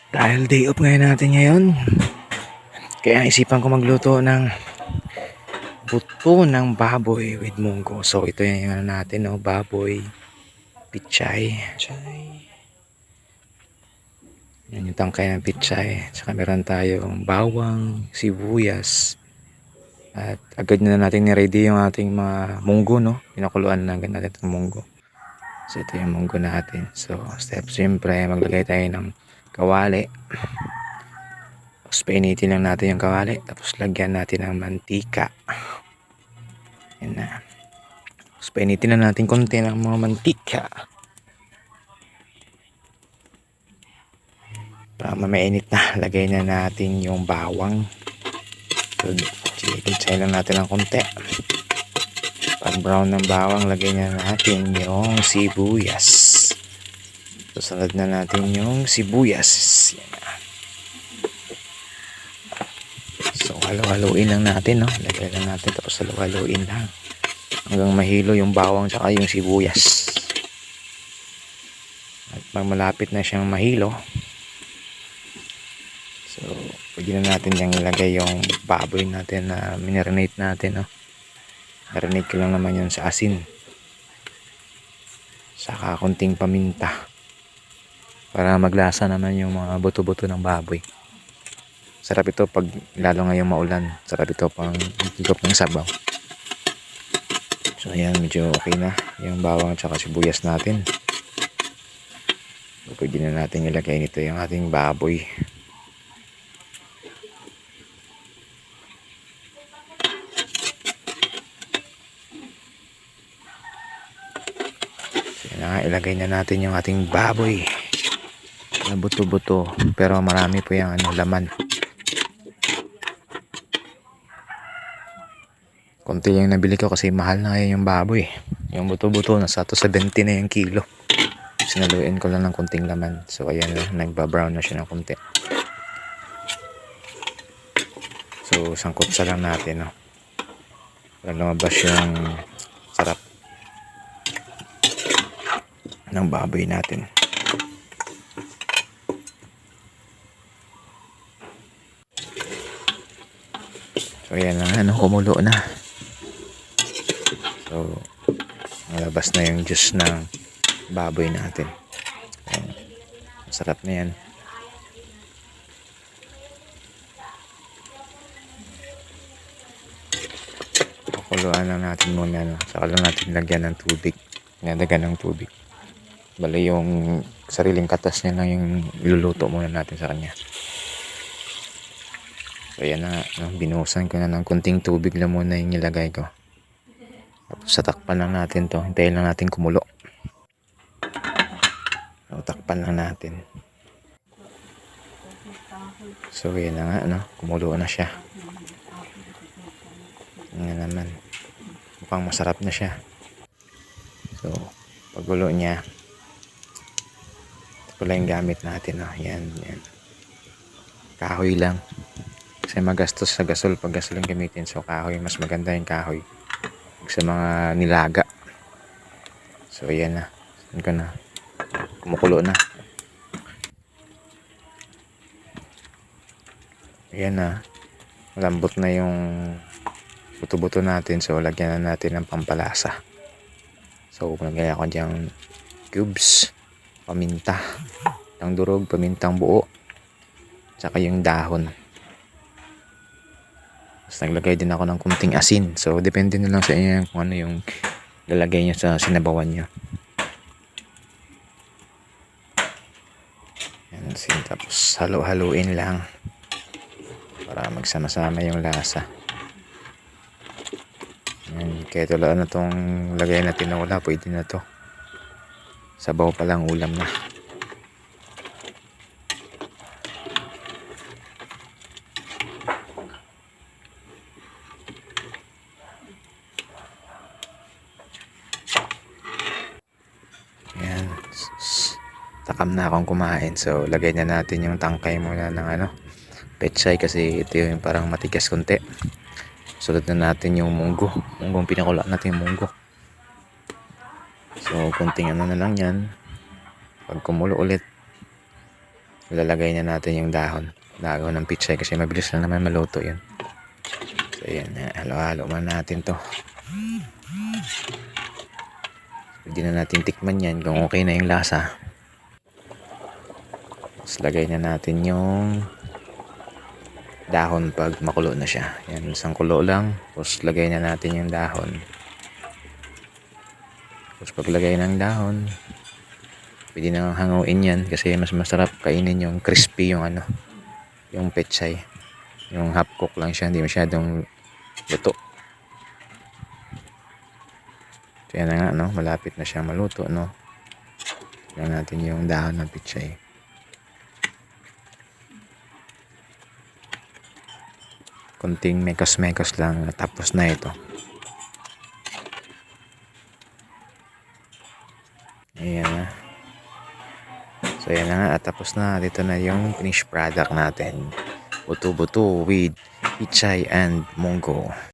Dahil day off ngayon natin ngayon, kaya isipan ko magluto ng buto ng baboy with munggo. So ito yung ano natin, no? Baboy, pichay. Yan yung tangkay ng pichay. Saka meron tayong bawang, sibuyas. At agad na natin ni-ready yung ating mga munggo, no? Pinakuluan na agad natin itong munggo. So ito yung munggo natin. So step, siyempre maglagay tayo ng kawali. Tapos painitin lang natin yung kawali. Tapos lagyan natin ng mantika. Yan na. Tapos painitin lang natin konti ng mga mantika. Para mainit na. Lagay na natin yung bawang. So, pitsay lang natin ng konti. Pag brown ng bawang, lagay na natin yung sibuyas. Susunod na natin yung sibuyas. Yan na. So, halo-haloin lang natin, no? Lagay lang natin, tapos halo-haloin lang. Hanggang mahilo yung bawang tsaka yung sibuyas. At pag malapit na siyang mahilo, so, pwede na natin diyang ilagay yung baboy natin na minarinate natin, no? Marinate ko lang naman yun sa asin. Saka konting paminta. Para maglasa naman yung mga buto-buto ng baboy. Sarap ito pag lalo ngayong maulan. Sarap ito pang higop ng sabaw. So ayan, medyo okay na yung bawang at sibuyas natin. So, pwede na natin ilagay nito yung ating baboy. So yan na, ilagay na natin yung ating baboy. Na buto-buto, pero marami po yung laman. Konti yung nabili ko kasi mahal na ngayon yung baboy. Yung buto-buto nasa 270 na yung kilo. Sinaluin ko lang ng konting laman. So ayan na, nagba-brown na siya ng konti. So sangkot sa lang natin, no? Para lumabas yung sarap ng baboy natin. So ayan na, ano, kumulo na. So malabas na yung juice ng baboy natin. Ayan. Masarap na yan. Pakuluan lang natin muna, no? Saka lang natin lagyan ng tubig. Nadagan ng tubig. Bali yung sariling katas niya lang yung iluluto muna natin sa kanya. So ayan na, no? Binuhusan ko na ng kunting tubig lang muna yung nilagay ko. Tapos satakpan lang natin to. Hintayin lang natin kumulo. So, takpan lang natin. So ayan na nga, no? Kumulo na siya. Ayan naman. Mukhang masarap na siya. So pagulo niya, ito pala yung gamit natin, no? Yan. Kahoy lang. Kasi magastos sa gasol pag gasol yung gamitin. So kahoy, mas maganda yung kahoy sa mga nilaga. So ayan na. Saan ko na? Kumukulo na. Ayan na. Malambot na yung buto-buto natin. So lagyan na natin ng pampalasa. So lagyan ako diyang cubes, paminta ng durog, pamintang buo, tsaka yung dahon. Tapos naglagay din ako ng kunting asin. So depende na lang sa inyo kung ano yung lalagay nyo sa sinabawan nyo. Yan, asin. Tapos halo-haloin lang para magsama-sama yung lasa. Yan, kaya tulad na itong lagay na tinola, pwede na to. Sabaw pa lang, ulam na. Yan. Takam na akong kumain. So lagay na natin yung tangkay muna ng pechay kasi ito yung parang matigas konti. Sunod na natin yung munggo. Munggong pinakula natin yung munggo. So konting na lang yan. Pag kumulo ulit, Lalagay na natin yung dahon ng pitsay kasi mabilis lang naman maluto yun. So yan, halo-halo man natin to. Pwede na natin tikman yan kung okay na yung lasa. Tapos lagay na natin yung dahon pag makulo na siya. Yan, isang kulo lang. Tapos lagay na natin yung dahon. Tapos paglagay ng dahon, pwede nang hanguin yan kasi mas masarap kainin yung crispy yung yung pechay. Yung half cook lang siya, hindi masyadong luto. So yan na nga, no? Malapit na siyang maluto, no? Tignan natin yung dahon ng pechay. Kunting mekos-mekos lang, tapos na ito. Ayan na. So yan na nga, at tapos na. Dito na yung finished product natin. Buto-buto with pichay and munggo.